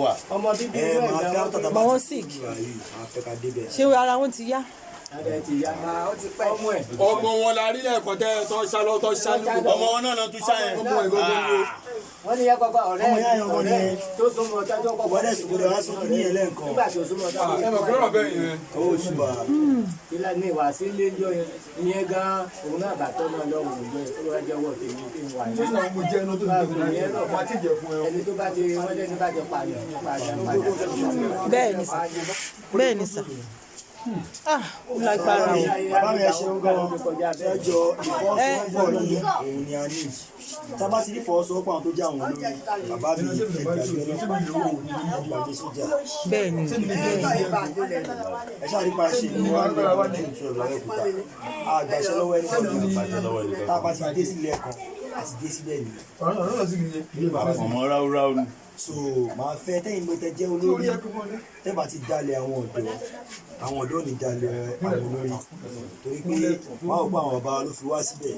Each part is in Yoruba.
wà. ọmọ bíbí ìlú ẹ̀dá mọ wọn sick ṣé ara wọn ti yá. ọmọ wọn la rí lẹ́ẹ̀kan tẹ́ tó ṣálọ́ ọmọ wọn náà tún ṣáyẹn. ọmọ ìgbógun ni wọ́n ní yẹn kọ́kọ́ ọ̀rẹ́ tó súnmọ́ ọjọ́ tó kọ́kọ́ wọ́n sùn kúrò wá sókè ní ẹlẹ́ǹkan. nígbà tó súnmọ́ ọjọ́ ẹ mọ̀ kúrò bẹ́ẹ̀ yẹn. owó ṣùgbà. ìlà ní ìwà sí ilé ìjọ yẹn gan òun náà bàtọ́ náà lọ́wọ́ ìjọ yẹn tó wá jẹ́wọ́ tèmi tí ń wà ní. sísè àwọn ọmọ jẹ́ ẹnu tó ti dé ọmọ àti ìjẹ fún ẹ. ẹni tó bá ti wọ́n lẹ́ni bá ti pààyàn. bẹ́ẹ̀ ni sà. lágbára o. bàbá mi ẹ ṣeun gan ẹjọ ìfọwọ́sowọ́pọ̀ yìí òun ni a ní tábà ti ní ìfọwọ́sowọ́pọ̀ àwọn tó jẹ́ àwọn olórí bàbá mi ẹgbàgbé sójà. bẹ́ẹ̀ ni ẹ ṣáà nípa ṣe ní wàá ní ọ̀rọ̀ ní ìtura lọ́wọ́kúta àgbàṣe lọ́wọ́ ẹni kan tábà ti dé sílẹ̀ kan àti dé sílẹ̀ nìyẹn. ọmọ ráúráú ni. so màá fẹ́ tẹ́yìn pé tẹ́ jẹ́ olórí tẹ́bà ti dalẹ̀ àwọn ọ̀dọ́ ní dalẹ̀ àwọn olórí torí pé wọ́n ò pa àwọn bàbá ló fi wá síbẹ̀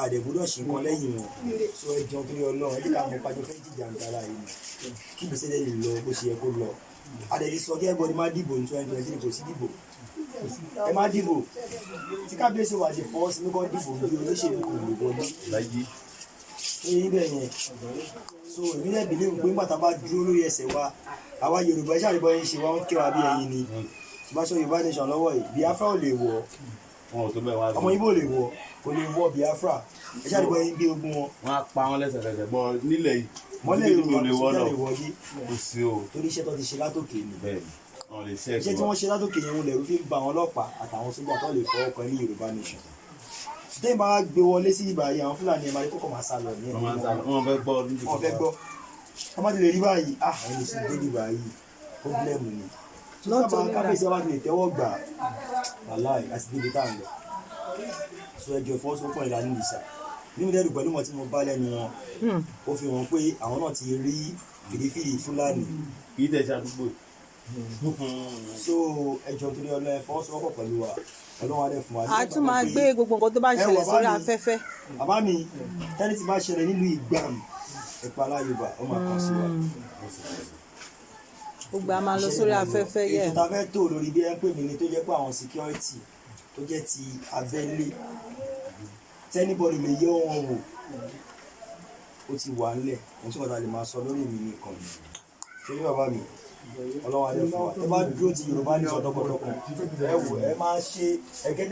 àdẹ̀gbọ́dọ̀ ṣe nǹkan lẹ́yìn wọn so ẹjọ́ torí ọlọ́run ẹjẹ́ káwọn pàjọ fẹ́ jìjà ń dára yìí kí gbèsè lè lọ bó ṣe yẹ kó lọ àdẹ̀lẹ̀ sọ kí ẹgbọ́n má dìbò ní 2023 kò sí dìbò ẹ má dìbò tí kábíyèsí wà ṣe fọwọ́ sí ní kọ́ dìbò bí olóṣèlú kò lè wọlé ní bẹ́ẹ̀ yẹn so ìbílẹ̀ ìbílẹ̀ ń pé nígbà tá a bá dúró lórí ẹsẹ̀ wa àwa Yorùbá iṣẹ́ àdìbò yẹn ṣe wá ń kí wa bí ẹyin ni ìbáṣọ Yorùbá nation lọ́wọ́ yìí Biafra ò lè wọ̀ ọmọ Ìgbò lè wọ̀ kò lè wọ̀ Biafra iṣẹ́ àdìbò yẹn gbé ogun wọn. wọ́n á pa wọn lẹ́sẹ̀kẹsẹ̀ bọ́ nílẹ̀ yìí mọ́lẹ̀ Yorùbá lè wọ́ lọ kò sí o torí iṣẹ́ tó ti ṣe látòkè ni iṣẹ́ tí wọ́n ṣe látòkè yẹn wọn lè rú fi gba àwọn ọlọ́pàá àtàwọn sójà tó lè fọwọ́ kan ní Yorùbá nation tẹ́yìn bá gbé wọlé sí ìgbà yìí àwọn Fúlàní ẹ̀ máa kọ́kọ́ máa sá lọ ní ẹ̀ wọ́n fẹ́ gbọ́ wọ́n bá ti lè rí báyìí ẹni sì dé ìgbà yìí pọ́blẹ́mù ni tí wọ́n bá kábíyèsí bá ti lè tẹ́wọ́ gbà wàláì àti débi tá à ń lọ sọ ẹjọ́ ìfọwọ́sowọ́pọ̀ ìlànà ìsà nínú dẹ́rù pẹ̀lú wọn tí mo bá lẹ́nu wọn ó fi hàn pé àwọn náà ti rí fìdífìdí Fúlàní kì í tẹ̀ ṣàdúgbò so ẹjọ́ torí ọlọ́ ìfọwọ́sowọ́pọ̀ pẹ̀lú wa ọlọ́wọ́ adé fún wa. a tún máa gbé gbogbo nǹkan tó bá ń ṣẹlẹ̀ sórí afẹ́fẹ́. bàbá mi tẹ́lẹ̀ tí bá ṣẹlẹ̀ nílùú Ìgbàm ẹ̀pà aláyọ̀bà ó máa kàn sí wa. gbogbo a máa lọ sórí afẹ́fẹ́ yẹ. ètò afẹ́ tó lórí bí ẹ ń pè mí ni tó jẹ́ pé àwọn security tó jẹ́ ti abẹ́lé tẹ́nibọ̀dì lè yẹ wọn wò ó ti wà ńlẹ̀ ohun tí wọ́n ta lè máa sọ lórí mi nìkan ni ṣé ní bàbá mi ọlọ́wọ́ adé fún wa ẹ bá dúró ti Yorùbá ní ìṣọ̀tọ̀kọ̀tọ̀kọ̀ ẹ wò ẹ máa ṣe ẹgẹ́dẹ́.